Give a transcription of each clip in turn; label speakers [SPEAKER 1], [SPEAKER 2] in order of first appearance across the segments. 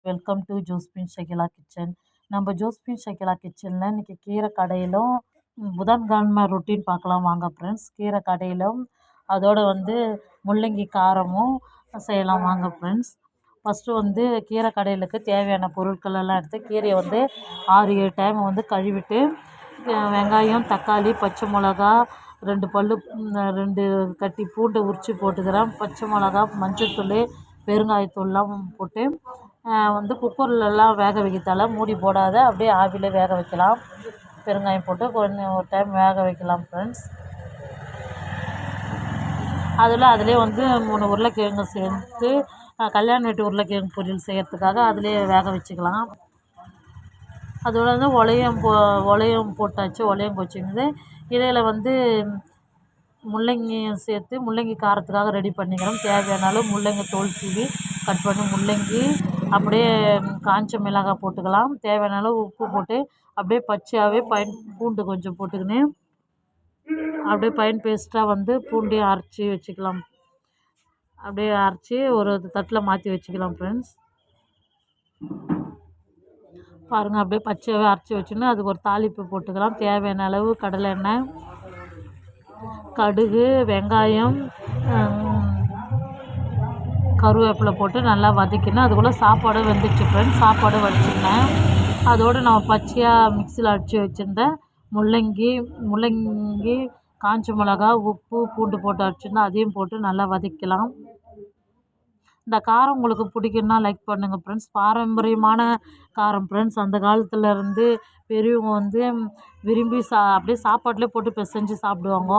[SPEAKER 1] Welcome to Josephine Shakila kitchen. நம்ம Josephine Shakila கிச்சனில் இன்றைக்கி கீரை கடையிலும் புதன்கிழமை ரொட்டீன் பார்க்கலாம் வாங்க ஃப்ரெண்ட்ஸ். கீரை கடையிலும் அதோடு முள்ளங்கி காரமும் செய்யலாம் வாங்க ஃப்ரெண்ட்ஸ். ஃபஸ்ட்டு கீரை கடையிலுக்கு தேவையான பொருட்கள் எல்லாம் எடுத்து கீரையை 6-7 டைம் கழுவிட்டு வெங்காயம், தக்காளி, பச்சை மிளகா, 2 கட்டி பூண்டு உரித்து போட்டுக்கிறேன். பச்சை மிளகா, மஞ்சள்தூள், பெருங்காயத்தூள்லாம் போட்டு குக்கர்லலாம் வேக வைக்கிறதால மூடி போடாத அப்படியே ஆவிலே வேக வைக்கலாம். பெருங்காயம் போட்டு கொஞ்சம் ஒரு டைம் வேக வைக்கலாம் ஃப்ரெண்ட்ஸ். அதிலே 3 உருளைக்கிழங்கு சேர்த்து கல்யாண வீட்டு உருளைக்கிழங்கு பொரியல் செய்கிறதுக்காக அதிலே வேக வச்சுக்கலாம். அதோட ஒலையம் போட்டாச்சு. ஒலையம் போச்சுருந்து இடையில் முள்ளங்கியும் சேர்த்து முள்ளங்கி காரத்துக்காக ரெடி பண்ணிக்கிறோம். தேவையான அளவு முள்ளங்கி தோல் சீவி கட் பண்ணி முள்ளங்கி அப்படியே காஞ்ச மிளகாய் போட்டுக்கலாம். தேவையான அளவு உப்பு போட்டு அப்படியே பச்சையாகவே பூண்டு கொஞ்சம் போட்டுக்கின்னு அப்படியே பேஸ்ட்டாக பூண்டையும் அரைச்சி வச்சுக்கலாம். அப்படியே அரைச்சி ஒரு தட்டில் மாற்றி வச்சுக்கலாம் ஃப்ரெண்ட்ஸ். பாருங்கள், அப்படியே பச்சையாகவே அரைச்சி வச்சுன்னு அதுக்கு ஒரு தாளிப்பு போட்டுக்கலாம். தேவையான அளவு கடலை எண்ணெய், கடுகு, வெங்காயம், கருவேப்பிலை போட்டு நல்லா வதக்கினேன். அதுக்குள்ளே சாப்பாடு வெந்துச்சு ஃப்ரெண்ட்ஸ். சாப்பாடு வடிச்சிக்கினேன். அதோடு நம்ம பச்சையாக மிக்சியில் அடித்து வச்சுருந்த முள்ளங்கி, காஞ்ச மிளகா, உப்பு, பூண்டு போட்டு அடிச்சிருந்தேன். அதையும் போட்டு நல்லா வதக்கலாம். இந்த காரம் உங்களுக்கு பிடிக்குன்னா லைக் பண்ணுங்கள் ஃப்ரெண்ட்ஸ். பாரம்பரியமான காரம் ஃப்ரெண்ட்ஸ். அந்த காலத்துலேருந்து பெரியவங்க விரும்பி அப்படியே சாப்பாட்டிலே போட்டு பிசைஞ்சு சாப்பிடுவாங்க.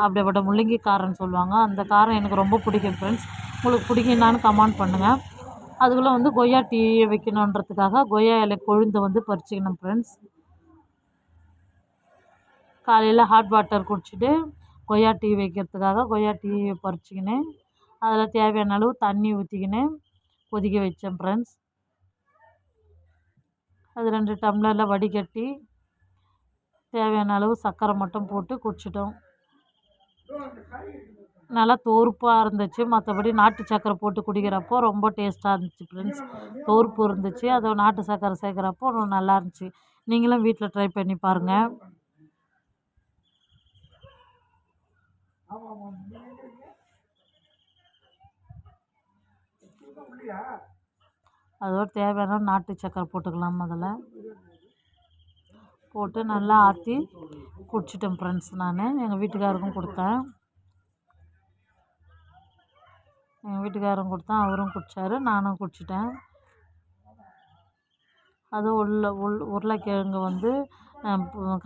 [SPEAKER 1] அப்படிப்பட்ட முள்ளங்கி காரம்னு சொல்லுவாங்க. அந்த காரம் எனக்கு ரொம்ப பிடிக்கும் ஃப்ரெண்ட்ஸ். உங்களுக்கு பிடிக்குன்னான்னு கமெண்ட் பண்ணுங்கள். அதுக்குள்ளே கொய்யா டீ வைக்கணுன்றதுக்காக கொய்யா இலை கொழுந்து பறிச்சிக்கணும் ஃப்ரெண்ட்ஸ். காலையில் ஹாட் வாட்டர் குடிச்சிட்டு கொய்யா டீ வைக்கிறதுக்காக கொய்யா டீ பறிச்சிக்கினேன். அதில் தேவையான அளவு தண்ணி ஊற்றிக்கின்னு கொதிக்க வச்சேன் ஃப்ரெண்ட்ஸ். அது 2 டம்ளரில் வடிகட்டி தேவையான அளவு சர்க்கரை மட்டும் போட்டு குடிச்சிட்டோம். நல்லா தோர்ப்பாக இருந்துச்சு. மற்றபடி நாட்டு சர்க்கரை போட்டு குடிக்கிறப்போ ரொம்ப டேஸ்ட்டாக இருந்துச்சு ஃப்ரெண்ட்ஸ். தோர்ப்பு இருந்துச்சு. அதை நாட்டு சர்க்கரை சேர்க்குறப்போ நல்லா இருந்துச்சு. நீங்களும் வீட்டில் ட்ரை பண்ணி பாருங்கள். அதோட தேவையான நாட்டு சர்க்கரை போட்டுக்கலாம். அதில் போட்டு நல்லா ஆற்றி குடிச்சிட்டேன் ஃப்ரெண்ட்ஸ். நான் எங்கள் வீட்டுக்காரருக்கும் கொடுத்தேன். அவரும் குடித்தார், நானும் குடிச்சிட்டேன். அது உருளைக்கிழங்கு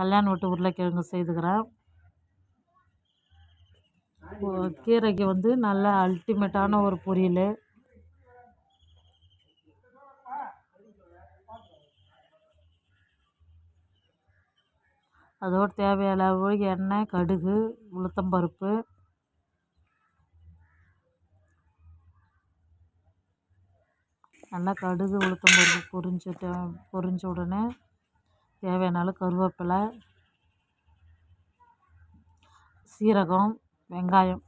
[SPEAKER 1] கல்யாண வீட்டு உருளைக்கிழங்கு செய்துக்கிறேன். கீரைக்கு நல்ல அல்டிமேட்டான ஒரு பொரியல். அதோடு தேவையான அளவு எண்ணெய், கடுகு, உளுத்தம்பருப்பு, நல்லா கடுகு உளுத்தம்பருப்பு பொரிஞ்ச உடனே தேவையான அளவு கருவேப்பிலை, சீரகம், வெங்காயம்,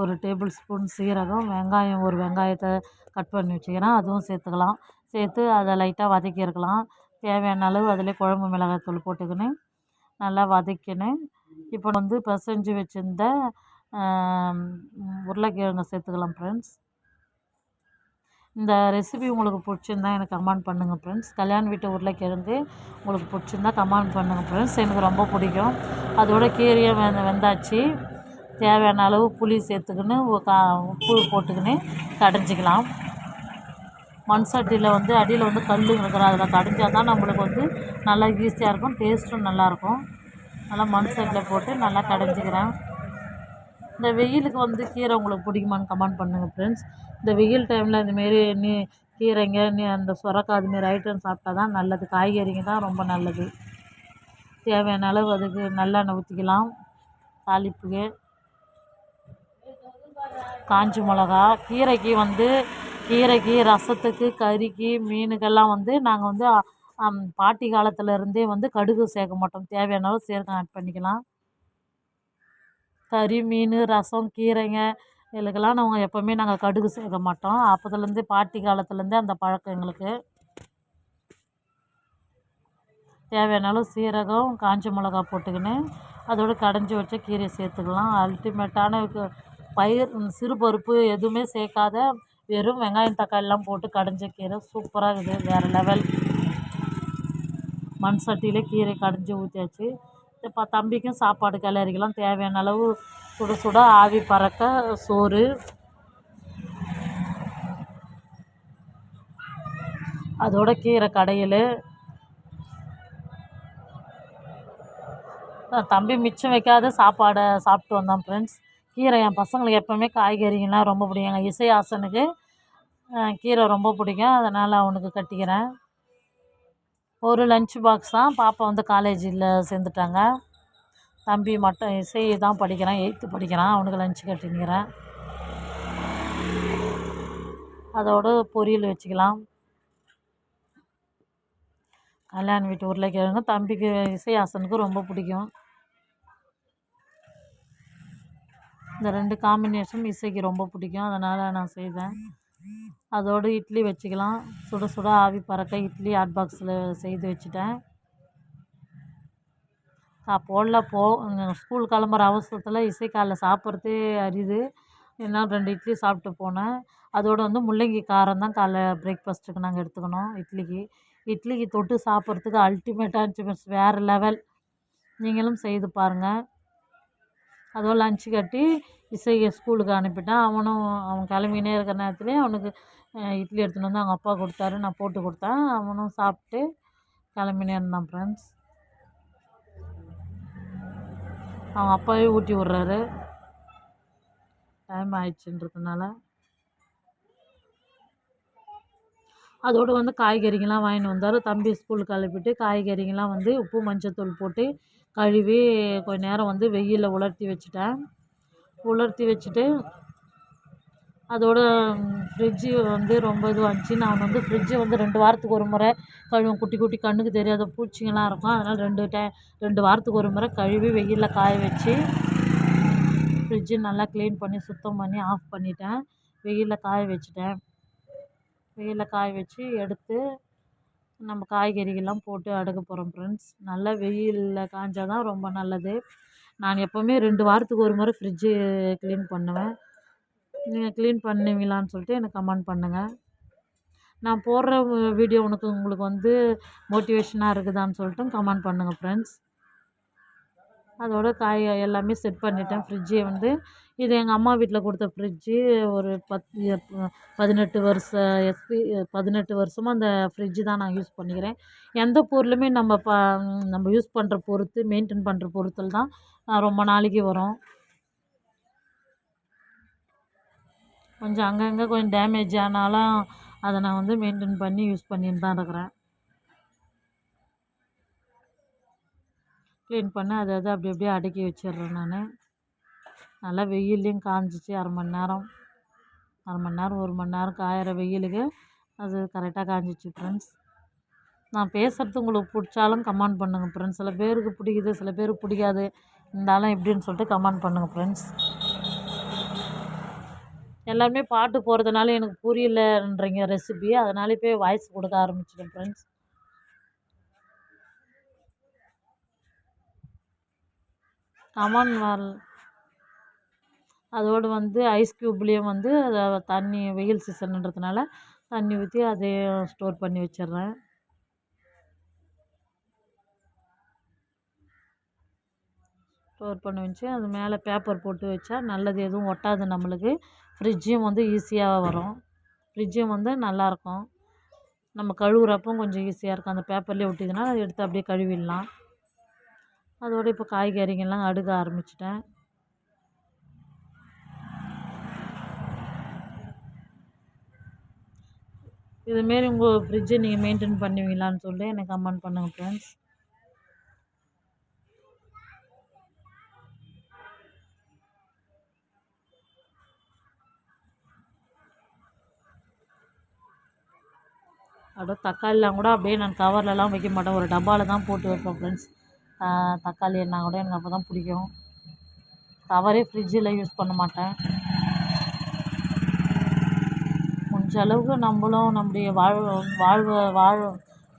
[SPEAKER 1] 1 டேபிள் ஸ்பூன் சீரகம், வெங்காயம், ஒரு வெங்காயத்தை கட் பண்ணி வச்சுக்கிறேன். அதுவும் சேர்த்துக்கலாம். சேர்த்து அதை லைட்டாக வதக்கியிருக்கலாம். தேவையான அளவு அதிலே குழம்பு மிளகாய்த்தூள் போட்டுக்கின்னு நல்லா வதக்கின்னு இப்போ பிசைஞ்சு வச்சுருந்த உருளைக்கிழங்கு சேர்த்துக்கலாம் ஃப்ரெண்ட்ஸ். இந்த ரெசிபி உங்களுக்கு பிடிச்சிருந்தா எனக்கு கமெண்ட் பண்ணுங்கள் ஃப்ரெண்ட்ஸ். கல்யாண வீட்டு உருளைக்கிழங்கு உங்களுக்கு பிடிச்சிருந்தா கமெண்ட் பண்ணுங்கள் ஃப்ரெண்ட்ஸ். எனக்கு ரொம்ப பிடிக்கும். அதோட கீரையும் வெந்தாச்சு. தேவையான அளவு புளி சேர்த்துக்கின்னு உப்பு போட்டுக்கின்னு கடைஞ்சிக்கலாம். மண் சட்டியில் அடியில் கல் இருக்கிறோம். அதில் கடைஞ்சால் தான் நம்மளுக்கு நல்லா ஈஸியாக இருக்கும். டேஸ்ட்டும் நல்லாயிருக்கும். நல்லா மண் சட்டியில் போட்டு நல்லா கடைஞ்சிக்கிறேன். இந்த வெயிலுக்கு கீரை உங்களுக்கு பிடிக்குமான்னு கமெண்ட் பண்ணுங்கள் ஃப்ரெண்ட்ஸ். இந்த வெயில் டைமில் இந்தமாரி கீரைங்க அந்த சுரக்காய் அதுமாரி ஐட்டம் சாப்பிட்டா தான் நல்லது. காய்கறிங்க தான் ரொம்ப நல்லது. தேவையான அளவு அதுக்கு நல்லெண்ணெய் ஊற்றிக்கலாம். தாளிப்புக்கு காஞ்சி மிளகா, கீரைக்கு ரசத்துக்கு, கறிக்கு, மீனுக்கெல்லாம் நாங்கள் பாட்டி காலத்துலேருந்தே கடுகு சேர்க்க மாட்டோம். தேவையான அளவு சீரகம் ஆட் பண்ணிக்கலாம். கறி, மீன், ரசம், கீரைங்க இதுக்கெல்லாம் நாங்கள் எப்போவுமே நாங்கள் கடுகு சேர்க்க மாட்டோம். அப்போதுலேருந்தே பாட்டி காலத்துலேருந்தே அந்த பழக்கம் எங்களுக்கு. தேவையான அளவு சீரகம், காஞ்ச மிளகா போட்டுக்கின்னு அதோடு கடைஞ்சி வச்ச கீரையை சேர்த்துக்கலாம். அல்டிமேட்டான பயிர் சிறுபருப்பு எதுவுமே சேர்க்காத வெறும் வெங்காயம் தக்காளிலாம் போட்டு கடைஞ்ச கீரை சூப்பராக இருக்குது, வேறு லெவல். மண் சட்டியிலே கீரை கடைஞ்சி ஊற்றியாச்சு. இப்போ தம்பிக்கும் சாப்பாடு கிளறிக்கலாம். தேவையான அளவு சுட சுட ஆவி பறக்க சோறு, அதோட கீரை கடையில். தம்பி மிச்சம் வைக்காத சாப்பாடை சாப்பிட்டு வந்தான் ஃப்ரெண்ட்ஸ். கீரை என் பசங்களுக்கு எப்போவுமே காய்கறிங்கள்லாம் ரொம்ப பிடிக்கும். எங்கள் இசை ஆசனுக்கு கீரை ரொம்ப பிடிக்கும், அதனால் அவனுக்கு கட்டிக்கிறேன். ஒரு லஞ்ச் பாக்ஸ் தான். பாப்பா வந்து காலேஜில் சேர்ந்துட்டாங்க. தம்பி மட்டும் இசை தான் படிக்கிறான், 8th படிக்கிறான். அவனுக்கு லஞ்ச் கட்டினுக்கிறேன். அதோடு பொரியல் வச்சுக்கலாம். கல்யாண வீட்டு உருளைக்கிழங்கு தம்பிக்கு இசை ஆசனுக்கு ரொம்ப பிடிக்கும். இந்த 2 காம்பினேஷன் இசைக்கு ரொம்ப பிடிக்கும், அதனால் நான் செய்தேன். அதோடு இட்லி வச்சுக்கலாம். சுட சுட ஆவி பறக்க இட்லி ஹாட் பாக்ஸில் செய்து வச்சுட்டேன். ஸ்கூல் கிளம்புற அவசரத்தில் இசை காலைல சாப்பிட்றதே அரிது. ஏன்னா 2 இட்லி சாப்பிட்டு போனேன். அதோடு வந்து முள்ளங்கி காரம் தான் காலைல பிரேக்ஃபாஸ்ட்டுக்கு நாங்கள் எடுத்துக்கணும். இட்லிக்கு தொட்டு சாப்பிட்றதுக்கு அல்டிமேட்டாக இருந்துச்சு, வேறு லெவல். நீங்களும் செய்து பாருங்கள். அதோடு லஞ்சு கட்டி இசையை ஸ்கூலுக்கு அனுப்பிட்டேன். அவன் கிளம்பினே இருக்கிற நேரத்துலேயே அவனுக்கு இட்லி எடுத்துகிட்டு வந்து அவங்க அப்பா கொடுத்தாரு, நான் போட்டு கொடுத்தேன். அவனும் சாப்பிட்டு கிளம்பினே இருந்தான் ஃப்ரெண்ட்ஸ். அவங்க அப்பாவே ஊட்டி விட்றாரு, டைம் ஆயிடுச்சுன்றதுனால. அதோடு வந்து காய்கறிங்கெலாம் வாங்கின்னு வந்தார். தம்பி ஸ்கூலுக்கு கிளப்பிட்டு காய்கறிங்கெலாம் வந்து உப்பு மஞ்சத்தூள் போட்டு கழுவி கொஞ்ச நேரம் வந்து வெயிலில் உலர்த்தி வச்சுட்டு அதோட ஃப்ரிட்ஜு வந்து ரொம்ப இதுவாக இருந்துச்சு. நான் வந்து ஃப்ரிட்ஜை வந்து 2 வாரத்துக்கு ஒரு முறை கழுவும். குட்டி குட்டி கண்ணுக்கு தெரியாத பூச்சிங்கெல்லாம் இருக்கும், அதனால் 2 வாரத்துக்கு ஒரு முறை கழுவி வெயிலில் காய வச்சு ஃப்ரிட்ஜு நல்லா க்ளீன் பண்ணி சுத்தம் பண்ணி ஆஃப் பண்ணிட்டேன். வெயிலில் காய வச்சுட்டேன். வெயிலில் காய வச்சு எடுத்து நம்ம காய்கறிகள்லாம் போட்டு அடுக்க போகிறோம் ஃப்ரெண்ட்ஸ். நல்லா வெயிலில் காய்ஞ்சால் தான் ரொம்ப நல்லது. நான் எப்போவுமே 2 வாரத்துக்கு ஒரு முறை ஃப்ரிட்ஜு க்ளீன் பண்ணுவேன். நீங்கள் க்ளீன் பண்ணுவீங்களான்னு சொல்லிட்டு எனக்கு கமெண்ட் பண்ணுங்கள். நான் போடுற வீடியோ உங்களுக்கு வந்து மோட்டிவேஷனாக இருக்குதான்னு சொல்லிட்டு கமெண்ட் பண்ணுங்கள் ஃப்ரெண்ட்ஸ். அதோட எல்லாமே செட் பண்ணிட்டேன். ஃப்ரிட்ஜை வந்து இது எங்கள் அம்மா வீட்டில் கொடுத்த ஃப்ரிட்ஜு. ஒரு 18 வருஷமாக அந்த ஃப்ரிட்ஜு தான் நான் யூஸ் பண்ணிக்கிறேன். எந்த பொருளுமே நம்ம யூஸ் பண்ணுற பொறுத்து, மெயின்டைன் பண்ணுற பொறுத்தில் தான் ரொம்ப நாளைக்கு வரும். கொஞ்சம் அங்கங்கே கொஞ்சம் டேமேஜ் ஆனாலும் அதை நான் வந்து மெயின்டைன் பண்ணி யூஸ் பண்ணின்னு தான் இருக்கிறேன். க்ளீன் பண்ணி அதை அப்படி அப்படியே அடுக்கி வச்சிடுறேன். நான் நல்லா வெயில்லையும் காஞ்சிச்சு. அரை மணி நேரம் 1 மணி நேரம் காயிற வெயிலுக்கு அது கரெக்டாக காஞ்சிச்சு ஃப்ரெண்ட்ஸ். நான் பேசுகிறது உங்களுக்கு பிடிச்சாலும் கமெண்ட் பண்ணுங்கள் ஃப்ரெண்ட்ஸ். சில பேருக்கு பிடிக்குது, சில பேருக்கு பிடிக்காது. இருந்தாலும் எப்படின்னு சொல்லிட்டு கமெண்ட் பண்ணுங்கள் ஃப்ரெண்ட்ஸ். எல்லாருமே பாட்டு போகிறதுனால எனக்கு புரியலன்றீங்க ரெசிபி, அதனால போய் வாய்ஸ் கொடுக்க ஆரம்பிச்சிட்டேன் ஃப்ரெண்ட்ஸ். கமெண்ட் அதோடு வந்து ஐஸ் க்யூப்லேயும் வந்து தண்ணி வெயில் சீசன்ன்றதுனால தண்ணி ஊற்றி அதையும் ஸ்டோர் பண்ணி வச்சிடுறேன். ஸ்டோர் பண்ணி வச்சு அது மேலே பேப்பர் போட்டு வச்சா நல்லது, எதுவும் ஒட்டாது நம்மளுக்கு. ஃப்ரிட்ஜும் வந்து ஈஸியாக வரும். ஃப்ரிட்ஜும் வந்து நல்லாயிருக்கும். நம்ம கழுவுறப்போ கொஞ்சம் ஈஸியாக இருக்கும். அந்த பேப்பர்லேயே ஒட்டிதுன்னா அதை எடுத்து அப்படியே கழுவிடலாம். அதோடு இப்போ காய்கறிங்கெல்லாம் அடுக்க ஆரம்பிச்சிட்டேன். இதுமாரி உங்கள் ஃப்ரிட்ஜை நீங்கள் மெயின்டைன் பண்ணுவீங்களான்னு சொல்லி எனக்கு கமெண்ட் பண்ணுங்கள் ஃப்ரெண்ட்ஸ். அப்படியே தக்காளிலாம் கூட அப்படியே நான் கவர்லலாம் வைக்க மாட்டேன், ஒரு டப்பாவில் தான் போட்டு வைப்பேன் ஃப்ரெண்ட்ஸ். தக்காளி என்ன கூட எனக்கு அப்போ தான் பிடிக்கும். கவரே ஃப்ரிட்ஜில் யூஸ் பண்ண மாட்டேன். முடிஞ்ச அளவுக்கு நம்மளும் நம்முடைய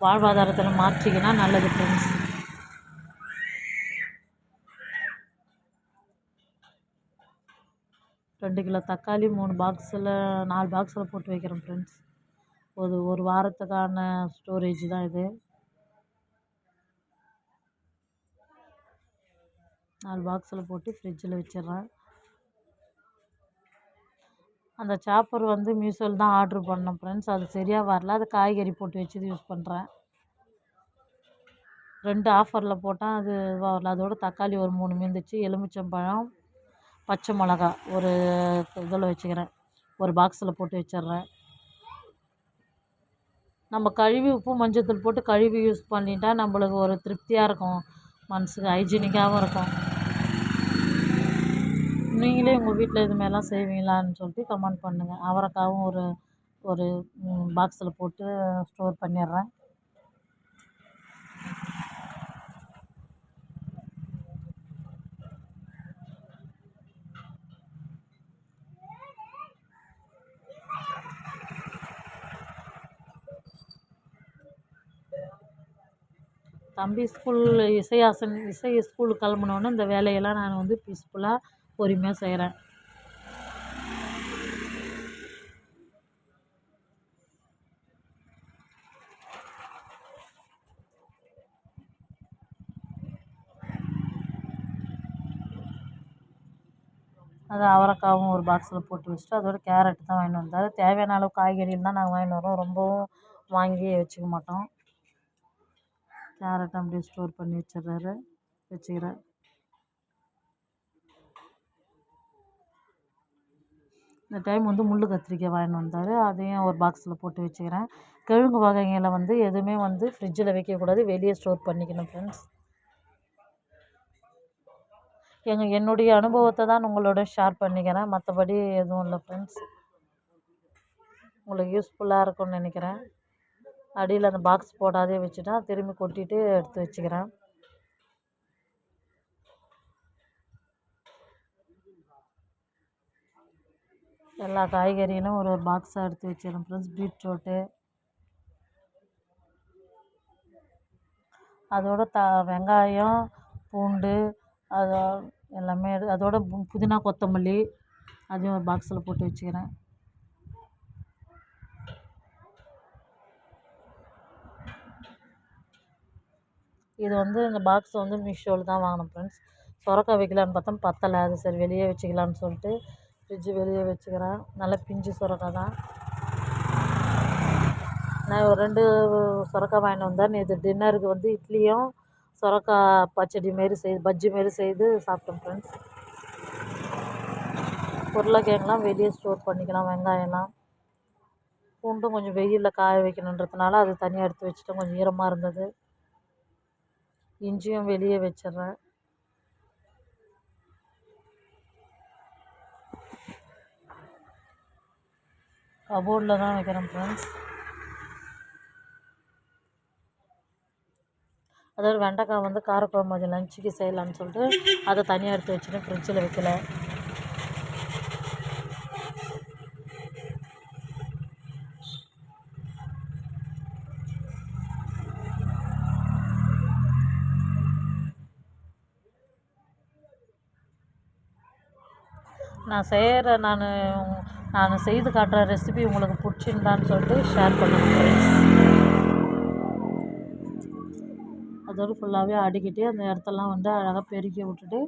[SPEAKER 1] வாழ்வாதாரத்தில் மாற்றிக்கினா நல்லது ஃப்ரெண்ட்ஸ். 2 கிலோ தக்காளி 3 பாக்ஸில் 4 பாக்ஸில் போட்டு வைக்கிறேன் ஃப்ரெண்ட்ஸ். ஒரு வாரத்துக்கான ஸ்டோரேஜ் தான் இது. 4 பாக்ஸில் போட்டு ஃப்ரிட்ஜில் வச்சிடுறேன். அந்த சாப்பர் வந்து மீஷோவில் தான் ஆர்ட்ரு பண்ணேன் ஃப்ரெண்ட்ஸ். அது சரியாக வரல. அது காய்கறி போட்டு வச்சது யூஸ் பண்ணுறேன். 2 ஆஃபரில் போட்டேன். அது வரல. அதோட தக்காளி ஒரு 3 மீந்துச்சு. எலுமிச்சம்பழம், பச்சை மிளகா ஒரு இதில் வச்சுக்கிறேன். ஒரு பாக்ஸில் போட்டு வச்சிட்றேன். நம்ம கழுவி உப்பு மஞ்சத்தூள் போட்டு கழுவி யூஸ் பண்ணிட்டா நம்மளுக்கு ஒரு திருப்தியாக இருக்கும், மனசுக்கு ஹைஜீனிக்காகவும் இருக்கும். நீங்களே உங்கள் வீட்டில் இதுமாரிலாம் செய்வீங்களான்னு சொல்லிட்டு கமெண்ட் பண்ணுங்கள். அவரைக்காவும் ஒரு பாக்ஸில் போட்டு ஸ்டோர் பண்ணிடுறேன். தம்பி இசை ஸ்கூலுக்கு கிளம்புனோன்னு இந்த வேலையெல்லாம் நான் வந்து பீஸ்ஃபுல்லாக பொறுமையாக செய்கிறேன். அது அவரைக்காவும் ஒரு பாக்ஸில் போட்டு வச்சுட்டு அதோட கேரட் தான் வாங்கிட்டு வந்தார். தேவையான அளவு காய்கறிகள் தான் நாங்கள் வாங்கிட்டு வரோம். ரொம்பவும் வாங்கி வச்சுக்க மாட்டோம். கேரட் அப்படியே ஸ்டோர் பண்ணி வச்சுக்கிறேன். இந்த டைம் வந்து முள் கத்திரிக்காய் வாங்கிட்டு வந்தார். அதையும் ஒரு பாக்ஸில் போட்டு வச்சுக்கிறேன். கிழங்கு வகைகளை வந்து எதுவுமே வந்து ஃப்ரிட்ஜில் வைக்கக்கூடாது, வெளியே ஸ்டோர் பண்ணிக்கணும் ஃப்ரெண்ட்ஸ். என்னுடைய அனுபவத்தை தான் உங்களோட ஷேர் பண்ணிக்கிறேன். மற்றபடி எதுவும் இல்லை ஃப்ரெண்ட்ஸ். உங்களுக்கு யூஸ்ஃபுல்லாக இருக்கும்னு நினைக்கிறேன். அடியில் அந்த பாக்ஸ் போடாதே வச்சுட்டா திரும்பி கொட்டிட்டு எடுத்து வச்சுக்கிறேன். எல்லா காய்கறிகளும் ஒரு பாக்ஸாக எடுத்து வச்சுக்கிறேன் ஃப்ரெண்ட்ஸ். பீட்ரூட்டு, அதோட வெங்காயம், பூண்டு, அது எல்லாமே அதோட புதினா, கொத்தமல்லி அதையும் ஒரு பாக்ஸில் போட்டு வச்சுக்கிறேன். இது வந்து இந்த பாக்ஸ் வந்து மீஷோவில் தான் வாங்கினேன் ஃப்ரெண்ட்ஸ். சொரக்காய் வைக்கலான்னு பார்த்தா பத்தலை. அது சரி வெளியே வச்சுக்கலான்னு சொல்லிட்டு ஃப்ரிட்ஜு வெளியே வச்சுக்கிறேன். நல்லா பிஞ்சு சொரக்காய் தான். நான் ஒரு 2 சொரக்காய் வாங்கிட்டு வந்தேன். இது டின்னருக்கு வந்து இட்லியும் சொரக்காய் பச்சடி மாரி பஜ்ஜி மாரி செய்து சாப்பிட்டோம் ஃப்ரெண்ட்ஸ். உருளைக்கிழங்குலாம் வெளியே ஸ்டோர் பண்ணிக்கலாம். வெங்காயம்லாம், பூண்டும் கொஞ்சம் வெயிலில் காய வைக்கணுன்றதுனால அது தனியாக எடுத்து வச்சுட்டேன். கொஞ்சம் ஈரமாக இருந்தது. இஞ்சியும் வெளியே வச்சிடுறேன். கபோர்டில் தான் வைக்கிறேன் ஃப்ரெண்ட்ஸ். அதோட வெண்டைக்காய் வந்து காரக்குழம்பு அது லஞ்சுக்கு செய்யலான்னு சொல்லிட்டு அதை தனியாக எடுத்து வச்சுட்டு ஃப்ரிட்ஜில் வைக்கல. நான் செய்து காட்டுற ரெசிபி உங்களுக்கு பிடிச்சிருந்தான்னு சொல்லிட்டு ஷேர் பண்ணுங்கள். அதோடு ஃபுல்லாகவே அடுக்கிட்டு அந்த இடத்தெல்லாம் வந்து அழகாக பெருக்கி விட்டுட்டு